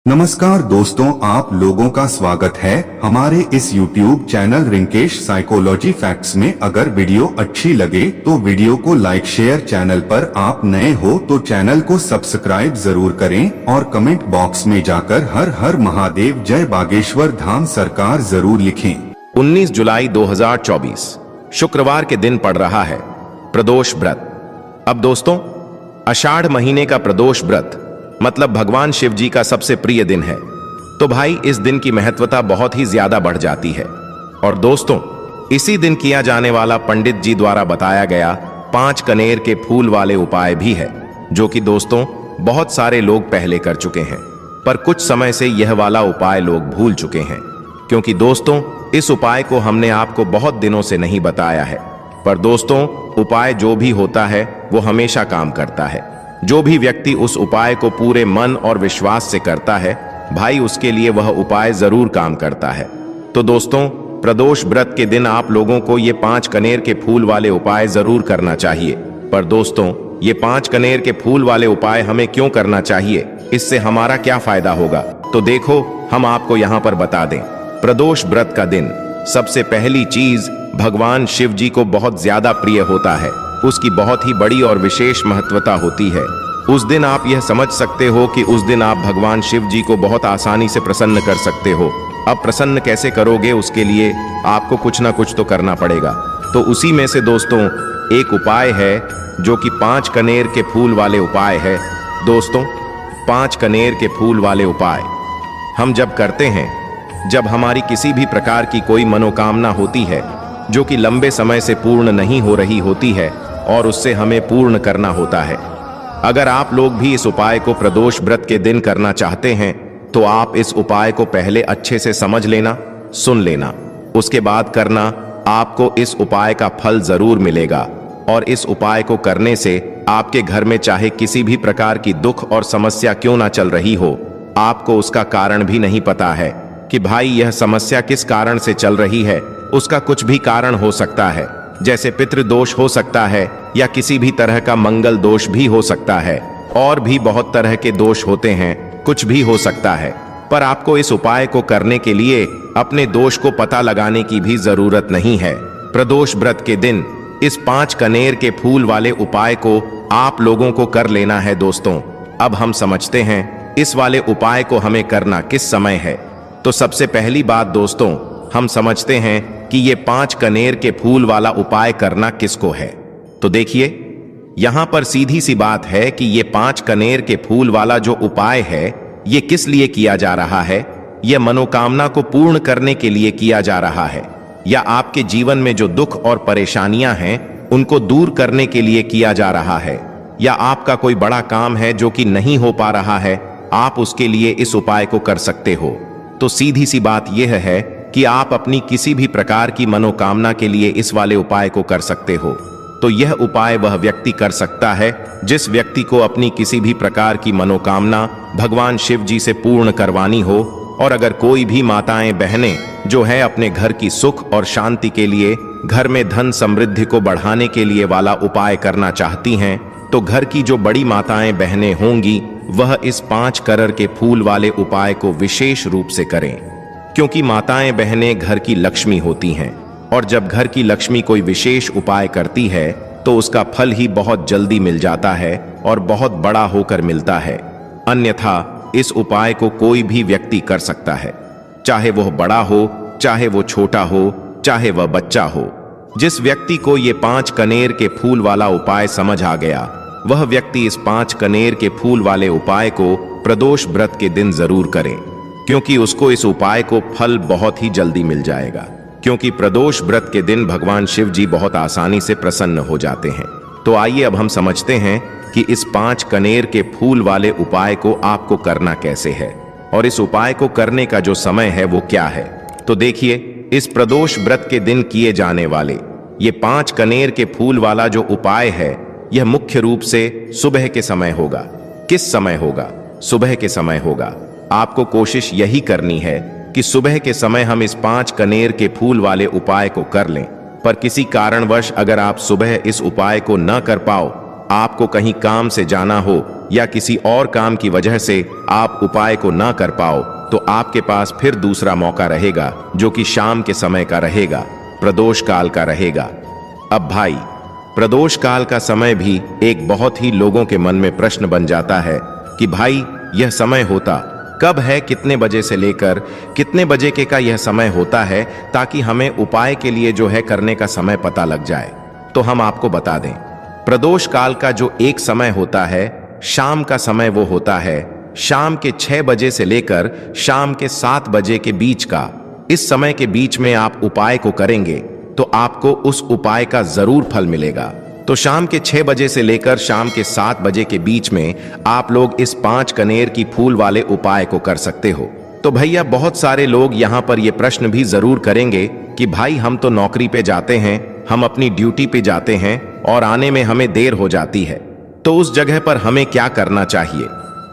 नमस्कार दोस्तों, आप लोगों का स्वागत है हमारे इस YouTube channel Rinkesh psychology facts में। अगर वीडियो अच्छी लगे तो वीडियो को लाइक शेयर, चैनल पर आप नए हो तो चैनल को सब्सक्राइब जरूर करें और कमेंट बॉक्स में जाकर हर हर महादेव जय बागेश्वर धाम सरकार जरूर लिखें। 19 जुलाई 2024 शुक्रवार के दिन पड़ रहा है प्रदोष व्रत। अब दोस्तों, आषाढ़ महीने का प्रदोष व्रत मतलब भगवान शिव जी का सबसे प्रिय दिन है। तो भाई, इस दिन की महत्वता बहुत ही ज्यादा बढ़ जाती है। और दोस्तों, इसी दिन किया जाने वाला पंडित जी द्वारा बताया गया 5 कनेर के फूल वाले उपाय भी है, जो कि दोस्तों बहुत सारे लोग पहले कर चुके हैं, पर कुछ समय से यह वाला उपाय लोग भूल चुके हैं। क्योंकि दोस्तों, इस उपाय को हमने आपको बहुत दिनों से नहीं बताया है। पर दोस्तों, उपाय जो भी होता है वो हमेशा काम करता है। जो भी व्यक्ति उस उपाय को पूरे मन और विश्वास से करता है, भाई, उसके लिए वह उपाय जरूर काम करता है। तो दोस्तों, प्रदोष व्रत के दिन आप लोगों को ये 5 कनेर के फूल वाले उपाय जरूर करना चाहिए। पर दोस्तों, ये 5 कनेर के फूल वाले उपाय हमें क्यों करना चाहिए, इससे हमारा क्या फायदा होगा, तो देखो हम आपको यहाँ पर बता दें। प्रदोष व्रत का दिन सबसे पहली चीज भगवान शिव जी को बहुत ज्यादा प्रिय होता है। उसकी बहुत ही बड़ी और विशेष महत्वता होती है। उस दिन आप यह समझ सकते हो कि उस दिन आप भगवान शिव जी को बहुत आसानी से प्रसन्न कर सकते हो। अब प्रसन्न कैसे करोगे, उसके लिए आपको कुछ ना कुछ तो करना पड़ेगा। तो उसी में से दोस्तों एक उपाय है जो कि 5 कनेर के फूल वाले उपाय है। दोस्तों, 5 कनेर के फूल वाले उपाय हम जब करते हैं, जब हमारी किसी भी प्रकार की कोई मनोकामना होती है जो कि लंबे समय से पूर्ण नहीं हो रही होती है और उससे हमें पूर्ण करना होता है। अगर आप लोग भी इस उपाय को प्रदोष व्रत के दिन करना चाहते हैं तो आप इस उपाय को पहले अच्छे से समझ लेना, सुन लेना, उसके बाद करना। आपको इस उपाय का फल जरूर मिलेगा। और इस उपाय को करने से आपके घर में चाहे किसी भी प्रकार की दुख और समस्या क्यों ना चल रही हो, आपको उसका कारण भी नहीं पता है कि भाई यह समस्या किस कारण से चल रही है। उसका कुछ भी कारण हो सकता है, जैसे पितृदोष हो सकता है या किसी भी तरह का मंगल दोष भी हो सकता है, और भी बहुत तरह के दोष होते हैं, कुछ भी हो सकता है। पर आपको इस उपाय को करने के लिए अपने दोष को पता लगाने की भी जरूरत नहीं है। प्रदोष व्रत के दिन इस 5 कनेर के फूल वाले उपाय को आप लोगों को कर लेना है। दोस्तों, अब हम समझते हैं इस वाले उपाय को हमें करना किस समय है। तो सबसे पहली बात दोस्तों, हम समझते हैं कि ये 5 कनेर के फूल वाला उपाय करना किसको है। तो देखिए, यहां पर सीधी सी बात है कि ये 5 कनेर के फूल वाला जो उपाय है, ये किस लिए किया जा रहा है। यह मनोकामना को पूर्ण करने के लिए किया जा रहा है, या आपके जीवन में जो दुख और परेशानियां हैं उनको दूर करने के लिए किया जा रहा है, या आपका कोई बड़ा काम है जो कि नहीं हो पा रहा है, आप उसके लिए इस उपाय को कर सकते हो। तो सीधी सी बात यह है कि आप अपनी किसी भी प्रकार की मनोकामना के लिए इस वाले उपाय को कर सकते हो। तो यह उपाय वह व्यक्ति कर सकता है जिस व्यक्ति को अपनी किसी भी प्रकार की मनोकामना भगवान शिव जी से पूर्ण करवानी हो। और अगर कोई भी माताएं बहनें जो है अपने घर की सुख और शांति के लिए, घर में धन समृद्धि को बढ़ाने के लिए वाला उपाय करना चाहती हैं, तो घर की जो बड़ी माताएं बहनें होंगी वह इस 5 कनेर के फूल वाले उपाय को विशेष रूप से करें। क्योंकि माताएं बहनें घर की लक्ष्मी होती हैं, और जब घर की लक्ष्मी कोई विशेष उपाय करती है तो उसका फल ही बहुत जल्दी मिल जाता है और बहुत बड़ा होकर मिलता है। अन्यथा इस उपाय को कोई भी व्यक्ति कर सकता है, चाहे वह बड़ा हो, चाहे वो छोटा हो, चाहे वह बच्चा हो। जिस व्यक्ति को ये 5 कनेर के फूल वाला उपाय समझ आ गया, वह व्यक्ति इस 5 कनेर के फूल वाले उपाय को प्रदोष व्रत के दिन जरूर करें, क्योंकि उसको इस उपाय को फल बहुत ही जल्दी मिल जाएगा। क्योंकि प्रदोष व्रत के दिन भगवान शिव जी बहुत आसानी से प्रसन्न हो जाते हैं। तो आइए अब हम समझते हैं कि इस 5 कनेर के फूल वाले उपाय को आपको करना कैसे है, और इस उपाय को करने का जो समय है वो क्या है। तो देखिए, इस प्रदोष व्रत के दिन किए जाने वाले ये 5 कनेर के फूल वाला जो उपाय है, यह मुख्य रूप से सुबह के समय होगा। किस समय होगा? सुबह के समय होगा। आपको कोशिश यही करनी है कि सुबह के समय हम इस 5 कनेर के फूल वाले उपाय को कर लें। पर किसी कारणवश अगर आप सुबह इस उपाय को न कर पाओ, आपको कहीं काम से जाना हो या किसी और काम की वजह से आप उपाय को ना कर पाओ तो आपके पास फिर दूसरा मौका रहेगा, जो कि शाम के समय का रहेगा, प्रदोष काल का रहेगा। अब भाई, प्रदोष काल का समय भी एक बहुत ही लोगों के मन में प्रश्न बन जाता है कि भाई यह समय होता कब है, कितने बजे से लेकर कितने बजे के का यह समय होता है, ताकि हमें उपाय के लिए जो है करने का समय पता लग जाए। तो हम आपको बता दें, प्रदोष काल का जो एक समय होता है, शाम का समय, वो होता है शाम के 6 बजे से लेकर शाम के 7 बजे के बीच का। इस समय के बीच में आप उपाय को करेंगे तो आपको उस उपाय का जरूर फल मिलेगा। तो शाम के 6 बजे से लेकर शाम के 7 बजे के बीच में आप लोग इस 5 कनेर की फूल वाले उपाय को कर सकते हो। तो भैया बहुत सारे लोग यहाँ पर ये प्रश्न भी जरूर करेंगे कि भाई हम तो नौकरी पे जाते हैं, हम अपनी ड्यूटी पे जाते हैं और आने में हमें देर हो जाती है, तो उस जगह पर हमें क्या करना चाहिए।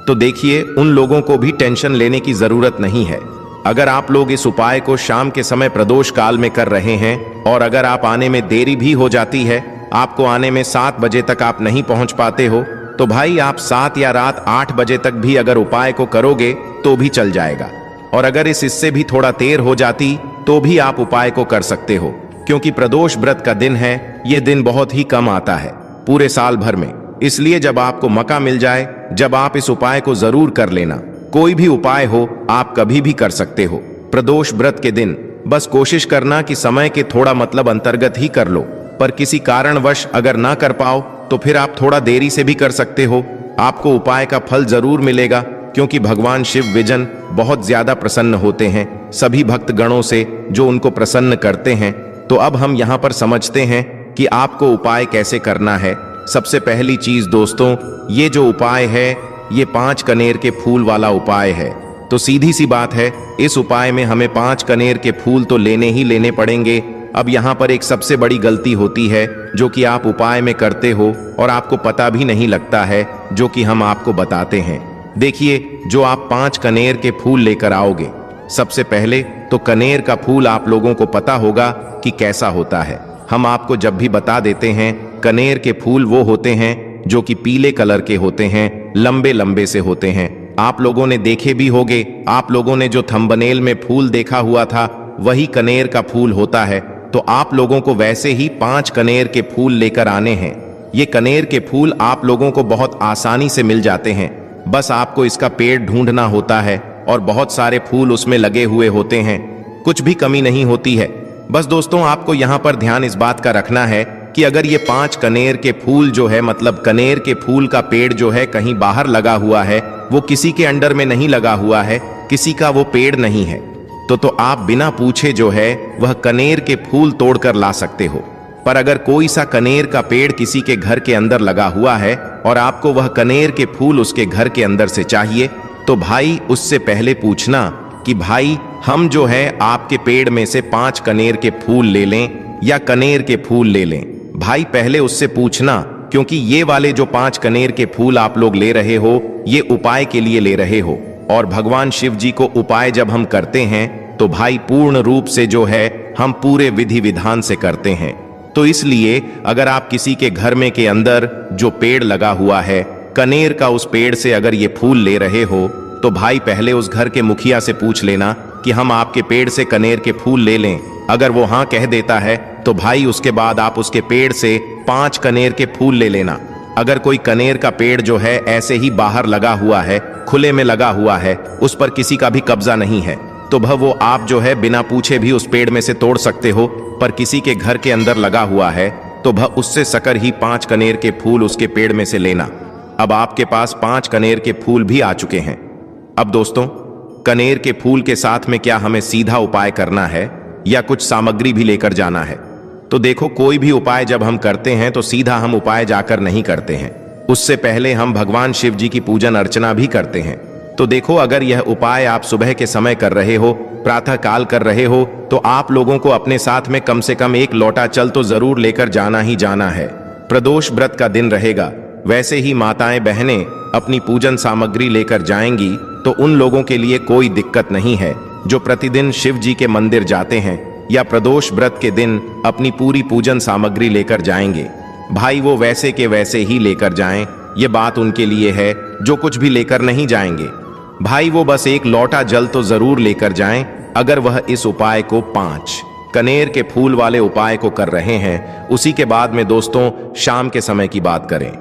तो देखिए, उन लोगों को भी टेंशन लेने की जरूरत नहीं है। अगर आप लोग इस उपाय को शाम के समय प्रदोष काल में कर रहे हैं और अगर आप आने में देरी भी हो जाती है, आपको आने में 7 बजे तक आप नहीं पहुंच पाते हो, तो भाई आप 7 या रात 8 बजे तक भी अगर उपाय को करोगे तो भी चल जाएगा। और अगर इससे भी थोड़ा देर हो जाती तो भी आप उपाय को कर सकते हो, क्योंकि प्रदोष व्रत का दिन है, यह दिन बहुत ही कम आता है पूरे साल भर में। इसलिए जब आपको मौका मिल जाए, जब आप इस उपाय को जरूर कर लेना। कोई भी उपाय हो आप कभी भी कर सकते हो प्रदोष व्रत के दिन। बस कोशिश करना कि समय के थोड़ा मतलब अंतर्गत ही कर लो, पर किसी कारणवश अगर ना कर पाओ तो फिर आप थोड़ा देरी से भी कर सकते हो। आपको उपाय का फल जरूर मिलेगा, क्योंकि भगवान शिव विजन बहुत ज्यादा प्रसन्न होते हैं सभी भक्त गणों से जो उनको प्रसन्न करते हैं। तो अब हम यहाँ पर समझते हैं कि आपको उपाय कैसे करना है। सबसे पहली चीज दोस्तों, ये जो उपाय है ये 5 कनेर के फूल वाला उपाय है। तो सीधी सी बात है, इस उपाय में हमें 5 कनेर के फूल तो लेने ही लेने पड़ेंगे। अब यहाँ पर एक सबसे बड़ी गलती होती है जो कि आप उपाय में करते हो और आपको पता भी नहीं लगता है, जो कि हम आपको बताते हैं। देखिए, जो आप 5 कनेर के फूल लेकर आओगे, सबसे पहले तो कनेर का फूल आप लोगों को पता होगा कि कैसा होता है। हम आपको जब भी बता देते हैं, कनेर के फूल वो होते हैं जो कि पीले कलर के होते हैं, लंबे लंबे से होते हैं। आप लोगों ने देखे भी होंगे, आप लोगों ने जो थंबनेल में फूल देखा हुआ था वही कनेर का फूल होता है। तो आप लोगों को वैसे ही 5 कनेर के फूल लेकर आने हैं। ये कनेर के फूल आप लोगों को बहुत आसानी से मिल जाते हैं, बस आपको इसका पेड़ ढूंढना होता है और बहुत सारे फूल उसमें लगे हुए होते हैं, कुछ भी कमी नहीं होती है। बस दोस्तों, आपको यहाँ पर ध्यान इस बात का रखना है कि अगर ये 5 कनेर के फूल जो है, मतलब कनेर के फूल का पेड़ जो है कहीं बाहर लगा हुआ है, वो किसी के अंडर में नहीं लगा हुआ है, किसी का वो पेड़ नहीं है, तो आप बिना पूछे जो है वह कनेर के फूल तोड़कर ला सकते हो। पर अगर कोई सा कनेर का पेड़ किसी के घर के अंदर लगा हुआ है और आपको वह कनेर के फूल उसके घर के अंदर से चाहिए, तो भाई उससे पहले पूछना कि भाई हम जो है आपके पेड़ में से 5 कनेर के फूल ले लें या कनेर के फूल ले लें। भाई पहले उससे पूछना, क्योंकि ये वाले जो 5 कनेर के फूल आप लोग ले रहे हो, ये उपाय के लिए ले रहे हो। और भगवान शिव जी को उपाय जब हम करते हैं तो भाई पूर्ण रूप से जो है हम पूरे विधि विधान से करते हैं। तो इसलिए अगर आप किसी के घर में के अंदर जो पेड़ लगा हुआ है कनेर का, उस पेड़ से अगर ये फूल ले रहे हो, तो भाई पहले उस घर के मुखिया से पूछ लेना कि हम आपके पेड़ से कनेर के फूल ले लें। अगर वो हाँ कह देता है तो भाई उसके बाद आप उसके पेड़ से 5 कनेर के फूल ले लेना। अगर कोई कनेर का पेड़ जो है ऐसे ही बाहर लगा हुआ है, खुले में लगा हुआ है, उस पर किसी का भी कब्जा नहीं है, तो वो आप जो है बिना पूछे भी उस पेड़ में से तोड़ सकते हो। पर किसी के घर के अंदर लगा हुआ है तो उससे सकर ही 5 कनेर के फूल उसके पेड़ में से लेना। अब आपके पास 5 कनेर के फूल भी आ चुके हैं। अब दोस्तों, कनेर के फूल के साथ में क्या हमें सीधा उपाय करना है या कुछ सामग्री भी लेकर जाना है? तो देखो, कोई भी उपाय जब हम करते हैं तो सीधा हम उपाय जाकर नहीं करते हैं, उससे पहले हम भगवान शिव जी की पूजन अर्चना भी करते हैं। तो देखो, अगर यह उपाय आप सुबह के समय कर रहे हो, प्रातः काल कर रहे हो, तो आप लोगों को अपने साथ में कम से कम 1 लोटा जल तो जरूर लेकर जाना ही जाना है। प्रदोष व्रत का दिन रहेगा, वैसे ही माताएं बहनें अपनी पूजन सामग्री लेकर जाएंगी, तो उन लोगों के लिए कोई दिक्कत नहीं है जो प्रतिदिन शिव जी के मंदिर जाते हैं या प्रदोष व्रत के दिन अपनी पूरी पूजन सामग्री लेकर जाएंगे। भाई वो वैसे के वैसे ही लेकर जाएं, ये बात उनके लिए है जो कुछ भी लेकर नहीं जाएंगे। भाई वो बस एक लोटा जल तो जरूर लेकर जाएं, अगर वह इस उपाय को 5 कनेर के फूल वाले उपाय को कर रहे हैं। उसी के बाद में दोस्तों शाम के समय की बात करें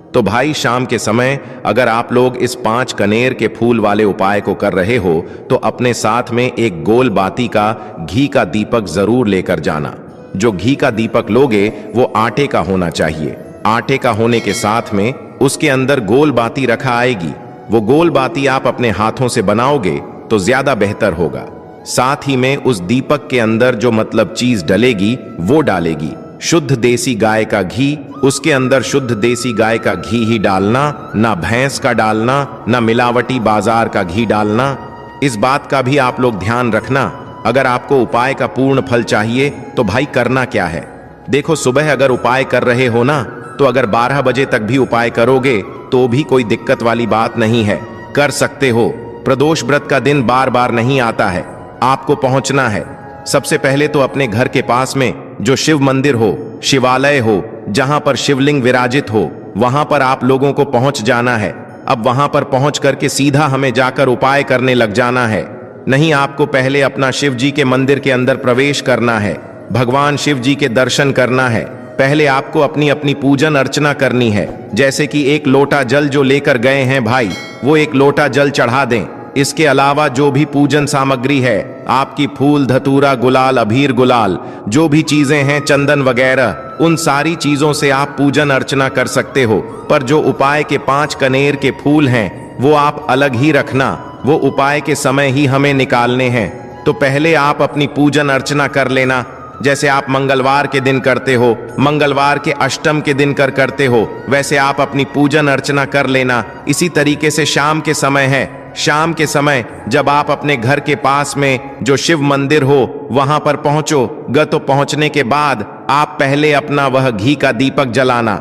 तो भाई शाम के समय अगर आप लोग इस 5 कनेर के फूल वाले उपाय को कर रहे हो तो अपने साथ में एक गोल बाती का घी का दीपक जरूर लेकर जाना। जो घी का दीपक लोगे वो आटे का होना चाहिए। आटे का होने के साथ में उसके अंदर गोल बाती रखा आएगी। वो गोल बाती आप अपने हाथों से बनाओगे तो ज्यादा बेहतर होगा। साथ ही में उस दीपक के अंदर जो मतलब चीज डलेगी वो डालेगी शुद्ध देसी गाय का घी। उसके अंदर शुद्ध देसी गाय का घी ही डालना, ना भैंस का डालना, ना मिलावटी बाजार का घी डालना। इस बात का भी आप लोग ध्यान रखना। अगर आपको उपाय का पूर्ण फल चाहिए तो भाई करना क्या है, देखो सुबह अगर उपाय कर रहे हो ना तो अगर 12 बजे तक भी उपाय करोगे तो भी कोई दिक्कत वाली बात नहीं है, कर सकते हो। प्रदोष व्रत का दिन बार बार नहीं आता है, आपको पहुंचना है। सबसे पहले तो अपने घर के पास में जो शिव मंदिर हो, शिवालय हो, जहां पर शिवलिंग विराजित हो, वहां पर आप लोगों को पहुंच जाना है। अब वहां पर पहुंच करके सीधा हमें जाकर उपाय करने लग जाना है। नहीं, आपको पहले अपना शिव जी के मंदिर के अंदर प्रवेश करना है, भगवान शिव जी के दर्शन करना है। पहले आपको अपनी अपनी पूजन अर्चना करनी है। जैसे कि एक लोटा जल जो लेकर गए हैं भाई, वो एक लोटा जल चढ़ा दें। इसके अलावा जो भी पूजन सामग्री है आपकी, फूल, धतूरा, गुलाल, अबीर गुलाल, जो भी चीजें हैं, चंदन वगैरह, उन सारी चीजों से आप पूजन अर्चना कर सकते हो। पर जो उपाय के 5 कनेर के फूल हैं वो आप अलग ही रखना, वो उपाय के समय ही हमें निकालने हैं। तो पहले आप अपनी पूजन अर्चना कर लेना। जैसे आप मंगलवार के दिन करते हो, मंगलवार के अष्टम के दिन करते हो, वैसे आप अपनी पूजन अर्चना कर लेना। इसी तरीके से शाम के समय है, शाम के समय जब आप अपने घर के पास में जो शिव मंदिर हो वहां पर पहुंचोगे तो पहुंचने के बाद आप पहले अपना वह घी का दीपक जलाना।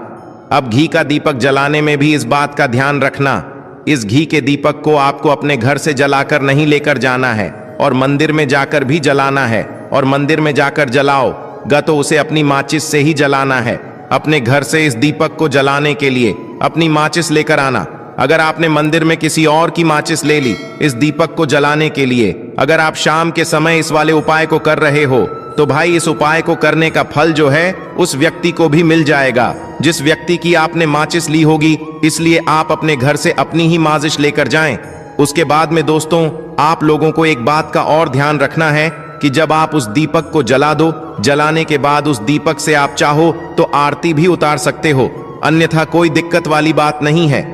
अब घी का दीपक जलाने में भी इस बात का ध्यान रखना, इस घी के दीपक को आपको अपने घर से जलाकर नहीं लेकर जाना है और मंदिर में जाकर भी जलाना है। और मंदिर में जाकर जलाओगे तो उसे अपनी माचिस से ही जलाना है। अपने घर से इस दीपक को जलाने के लिए अपनी माचिस लेकर आना। अगर आपने मंदिर में किसी और की माचिस ले ली इस दीपक को जलाने के लिए, अगर आप शाम के समय इस वाले उपाय को कर रहे हो तो भाई इस उपाय को करने का फल जो है उस व्यक्ति को भी मिल जाएगा जिस व्यक्ति की आपने माचिस ली होगी। इसलिए आप अपने घर से अपनी ही माचिस लेकर जाएं। उसके बाद में दोस्तों आप लोगों को एक बात का और ध्यान रखना है कि जब आप उस दीपक को जला दो, जलाने के बाद उस दीपक से आप चाहो तो आरती भी उतार सकते हो, अन्यथा कोई दिक्कत वाली बात नहीं है।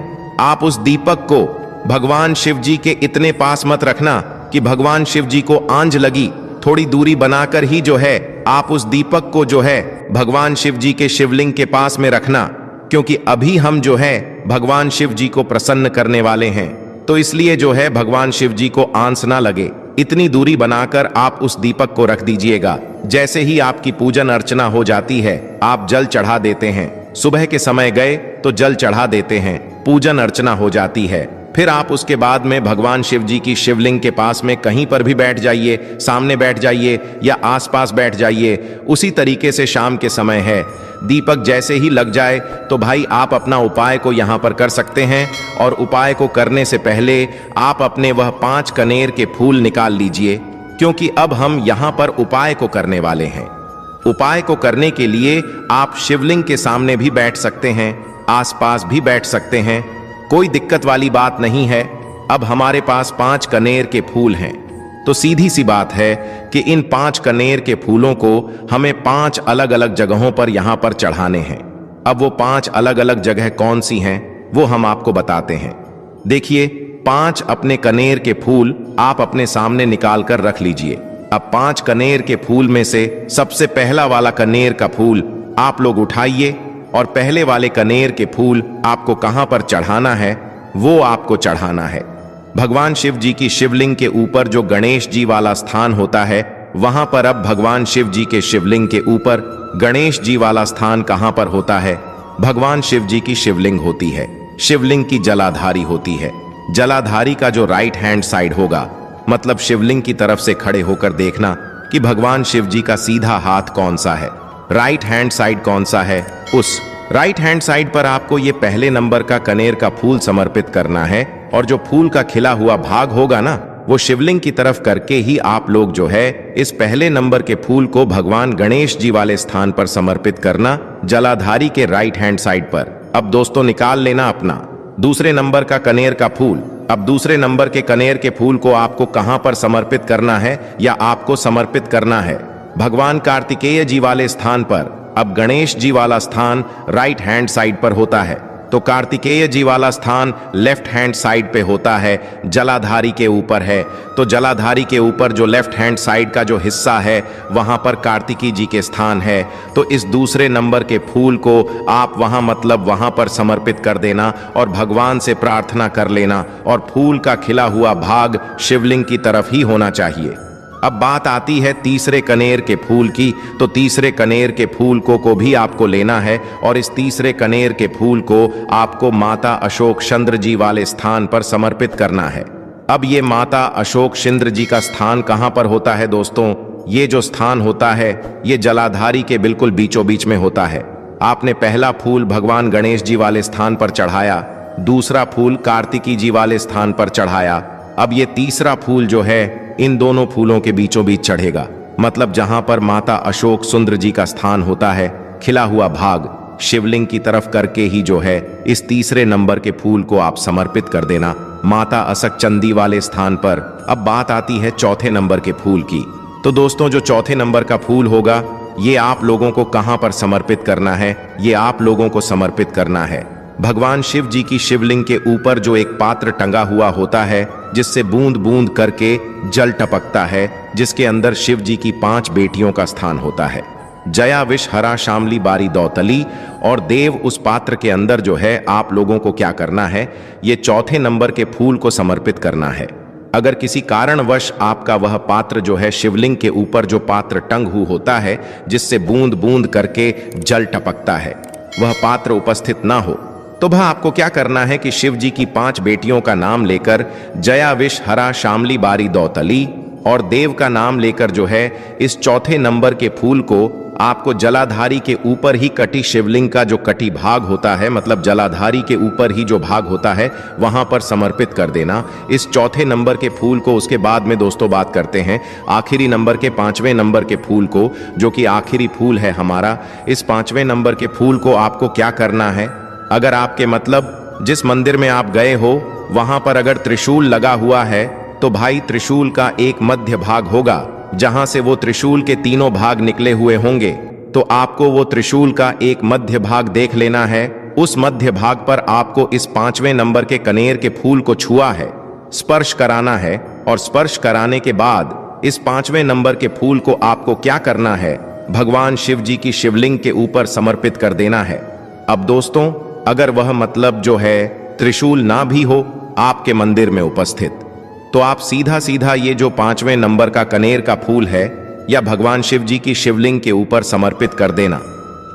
आप उस दीपक को भगवान शिव जी के इतने पास मत रखना कि भगवान शिव जी को आंज लगी, थोड़ी दूरी बनाकर ही जो है आप उस दीपक को जो है भगवान शिव जी के शिवलिंग के पास में रखना, क्योंकि अभी हम जो है भगवान शिव जी को प्रसन्न करने वाले हैं। तो इसलिए जो है भगवान शिव जी को आंस ना लगे, इतनी दूरी बनाकर आप उस दीपक को रख दीजिएगा। जैसे ही आपकी पूजन अर्चना हो जाती है आप जल चढ़ा देते हैं। सुबह के समय गए तो जल चढ़ा देते हैं, पूजन अर्चना हो जाती है। फिर आप उसके बाद में भगवान शिव जी की शिवलिंग के पास में कहीं पर भी बैठ जाइए, सामने बैठ जाइए या आसपास बैठ जाइए। उसी तरीके से शाम के समय है, दीपक जैसे ही लग जाए तो भाई आप अपना उपाय को यहाँ पर कर सकते हैं। और उपाय को करने से पहले आप अपने वह 5 कनेर के फूल निकाल लीजिए, क्योंकि अब हम यहाँ पर उपाय को करने वाले हैं। उपाय को करने के लिए आप शिवलिंग के सामने भी बैठ सकते हैं, आसपास भी बैठ सकते हैं, कोई दिक्कत वाली बात नहीं है। अब हमारे पास 5 कनेर के फूल हैं, तो सीधी सी बात है कि इन 5 कनेर के फूलों को हमें 5 अलग अलग जगहों पर यहाँ पर चढ़ाने हैं। अब वो 5 अलग अलग जगह कौन सी हैं वो हम आपको बताते हैं। देखिए, 5 अपने कनेर के फूल आप अपने सामने निकाल कर रख लीजिए। अब 5 कनेर के फूल में से सबसे पहला वाला कनेर का फूल आप लोग उठाइए और पहले वाले कनेर के फूल आपको कहां पर चढ़ाना है वो आपको चढ़ाना है भगवान शिव जी की शिवलिंग के ऊपर। जो गणेश जी वाला स्थान होता है वहां पर अब भगवान शिव जी के शिवलिंग के ऊपर गणेश जी वाला स्थान कहां पर होता है? भगवान शिव जी की शिवलिंग होती है, शिवलिंग की जलाधारी होती है। जलाधारी का जो राइट हैंड साइड होगा, मतलब शिवलिंग की तरफ से खड़े होकर देखना कि भगवान शिव जी का सीधा हाथ कौन सा है, राइट हैंड साइड कौन सा है। उस राइट हैंड साइड पर आपको ये पहले नंबर का कनेर का फूल समर्पित करना है और जो फूल का खिला हुआ भाग होगा ना, वो शिवलिंग की तरफ करके ही आप लोग जो है इस पहले नंबर के फूल को भगवान गणेश जी वाले स्थान पर समर्पित करना, जलाधारी के राइट हैंड साइड पर। अब दोस्तों निकाल लेना अपना दूसरे नंबर का कनेर का फूल। अब दूसरे नंबर के कनेर के फूल को आपको कहां पर समर्पित करना है, या आपको समर्पित करना है भगवान कार्तिकेय जी वाले स्थान पर। अब गणेश जी वाला स्थान राइट हैंड साइड पर होता है, तो कार्तिकेय जी वाला स्थान लेफ्ट हैंड साइड पे होता है, जलाधारी के ऊपर है। तो जलाधारी के ऊपर जो लेफ्ट हैंड साइड का जो हिस्सा है वहां पर कार्तिकी जी के स्थान है। तो इस दूसरे नंबर के फूल को आप वहां मतलब वहां पर समर्पित कर देना और भगवान से प्रार्थना कर लेना, और फूल का खिला हुआ भाग शिवलिंग की तरफ ही होना चाहिए। अब बात आती है तीसरे कनेर के फूल की। तो तीसरे कनेर के फूल को भी आपको लेना है और इस तीसरे कनेर के फूल को आपको माता अशोक चंद्र जी वाले स्थान पर समर्पित करना है। अब ये माता अशोक चंद्र जी का स्थान कहां पर होता है दोस्तों? ये जो स्थान होता है ये जलाधारी के बिल्कुल बीचों बीच में होता है। आपने पहला फूल भगवान गणेश जी वाले स्थान पर चढ़ाया, दूसरा फूल कार्तिकी जी वाले स्थान पर चढ़ाया। अब ये तीसरा फूल जो है इन दोनों फूलों के बीचों बीच चढ़ेगा, मतलब जहां पर माता अशोक सुंदर जी का स्थान होता है, खिला हुआ भाग शिवलिंग की तरफ करके ही जो है इस तीसरे नंबर के फूल को आप समर्पित कर देना माता असक चंदी वाले स्थान पर। अब बात आती है चौथे नंबर के फूल की। तो दोस्तों जो चौथे नंबर का फूल होगा ये आप लोगों को कहां पर समर्पित करना है? ये आप लोगों को समर्पित करना है भगवान शिव जी की शिवलिंग के ऊपर जो एक पात्र टंगा हुआ होता है, जिससे बूंद बूंद करके जल टपकता है, जिसके अंदर शिव जी की 5 बेटियों का स्थान होता है, जया विष हरा शामली बारी दौतली और देव। उस पात्र के अंदर जो है आप लोगों को क्या करना है, ये चौथे नंबर के फूल को समर्पित करना है। अगर किसी कारणवश आपका वह पात्र जो है शिवलिंग के ऊपर जो पात्र टंग होता है जिससे बूंद बूंद करके जल टपकता है, वह पात्र उपस्थित ना हो, तो वह आपको क्या करना है कि शिव जी की 5 बेटियों का नाम लेकर जया विष हरा शामली बारी दौतली और देव का नाम लेकर जो है इस चौथे नंबर के फूल को आपको जलाधारी के ऊपर ही कटी शिवलिंग का जो कटी भाग होता है, मतलब जलाधारी के ऊपर ही जो भाग होता है वहां पर समर्पित कर देना इस चौथे नंबर के फूल को। उसके बाद में दोस्तों बात करते हैं आखिरी नंबर के 5वें नंबर के फूल को, जो कि आखिरी फूल है हमारा। इस 5वें नंबर के फूल को आपको क्या करना है, अगर आपके मतलब जिस मंदिर में आप गए हो वहां पर अगर त्रिशूल लगा हुआ है तो भाई त्रिशूल का एक मध्य भाग होगा जहां से वो त्रिशूल के 3 भाग निकले हुए होंगे। तो आपको वो त्रिशूल का एक मध्य भाग देख लेना है। उस मध्य भाग पर आपको इस 5वें नंबर के कनेर के फूल को छुआ है, स्पर्श कराना है, और स्पर्श कराने के बाद इस 5वें नंबर के फूल को आपको क्या करना है, भगवान शिव जी की शिवलिंग के ऊपर समर्पित कर देना है। अब दोस्तों अगर वह मतलब जो है त्रिशूल ना भी हो आपके मंदिर में उपस्थित, तो आप सीधा सीधा ये जो 5वें नंबर का कनेर का फूल है या भगवान शिव जी की शिवलिंग के ऊपर समर्पित कर देना।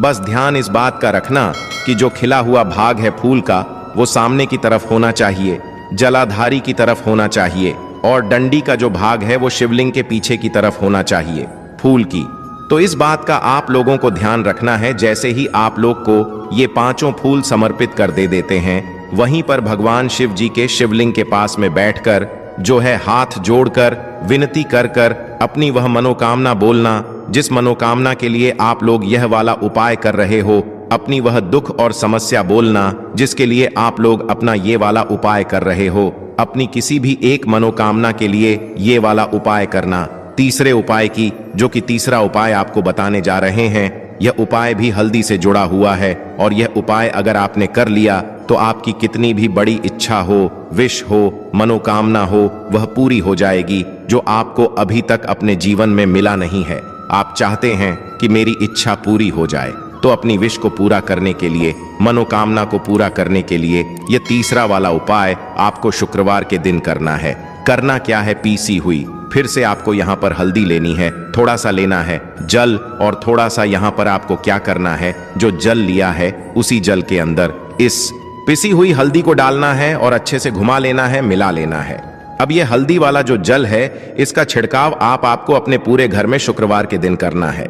बस ध्यान इस बात का रखना कि जो खिला हुआ भाग है फूल का वो सामने की तरफ होना चाहिए, जलाधारी की तरफ होना चाहिए, और डंडी का जो भाग है वो शिवलिंग के पीछे की तरफ होना चाहिए फूल की। तो इस बात का आप लोगों को ध्यान रखना है। जैसे ही आप लोग को ये 5 फूल समर्पित कर देते हैं, वहीं पर भगवान शिव जी के शिवलिंग के पास में बैठकर जो है हाथ जोड़कर विनती कर कर अपनी वह मनोकामना बोलना जिस मनोकामना के लिए आप लोग यह वाला उपाय कर रहे हो, अपनी वह दुख और समस्या बोलना जिसके लिए आप लोग अपना ये वाला उपाय कर रहे हो। अपनी किसी भी एक मनोकामना के लिए ये वाला उपाय करना। तीसरे उपाय की, जो कि तीसरा उपाय आपको बताने जा रहे हैं, यह उपाय भी हल्दी से जुड़ा हुआ है, और यह उपाय अगर आपने कर लिया तो आपकी कितनी भी बड़ी इच्छा हो, विश हो, मनोकामना हो, वह पूरी हो जाएगी, जो आपको अभी तक अपने जीवन में मिला नहीं है। आप चाहते हैं कि मेरी इच्छा पूरी हो जाए, तो अपनी विश को पूरा करने के लिए, मनोकामना को पूरा करने के लिए यह तीसरा वाला उपाय आपको शुक्रवार के दिन करना है। करना क्या है, पीसी हुई, फिर से आपको यहाँ पर हल्दी लेनी है, थोड़ा सा लेना है जल, और थोड़ा सा यहाँ पर आपको क्या करना है, जो जल लिया है उसी जल के अंदर इस पिसी हुई हल्दी को डालना है और अच्छे से घुमा लेना है, मिला लेना है। अब ये हल्दी वाला जो जल है इसका छिड़काव आपको अपने पूरे घर में शुक्रवार के दिन करना है,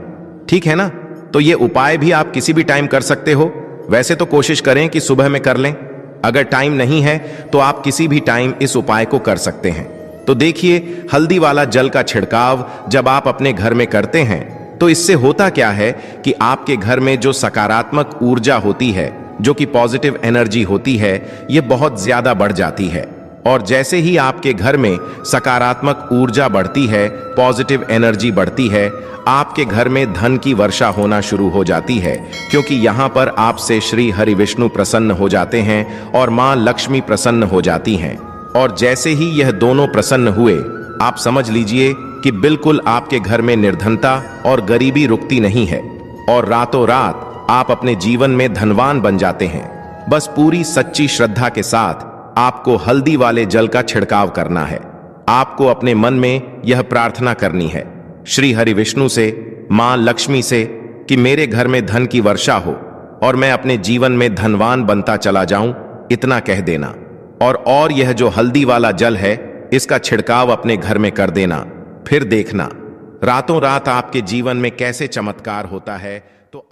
ठीक है ना। तो ये उपाय भी आप किसी भी टाइम कर सकते हो, वैसे तो कोशिश करें कि सुबह में कर लें। अगर टाइम नहीं है तो आप किसी भी टाइम इस उपाय को कर सकते हैं। तो देखिए, हल्दी वाला जल का छिड़काव जब आप अपने घर में करते हैं तो इससे होता क्या है कि आपके घर में जो सकारात्मक ऊर्जा होती है, जो कि पॉजिटिव एनर्जी होती है, ये बहुत ज्यादा बढ़ जाती है। और जैसे ही आपके घर में सकारात्मक ऊर्जा बढ़ती है, पॉजिटिव एनर्जी बढ़ती है, आपके घर में धन की वर्षा होना शुरू हो जाती है, क्योंकि यहाँ पर आपसे श्री हरि विष्णु प्रसन्न हो जाते हैं और माँ लक्ष्मी प्रसन्न हो जाती हैं। और जैसे ही यह दोनों प्रसन्न हुए, आप समझ लीजिए कि बिल्कुल आपके घर में निर्धनता और गरीबी रुकती नहीं है और रातों रात आप अपने जीवन में धनवान बन जाते हैं। बस पूरी सच्ची श्रद्धा के साथ आपको हल्दी वाले जल का छिड़काव करना है। आपको अपने मन में यह प्रार्थना करनी है श्री हरि विष्णु से, मां लक्ष्मी से, कि मेरे घर में धन की वर्षा हो और मैं अपने जीवन में धनवान बनता चला जाऊं, इतना कह देना। और यह जो हल्दी वाला जल है, इसका छिड़काव अपने घर में कर देना। फिर देखना रातों रात आपके जीवन में कैसे चमत्कार होता है। तो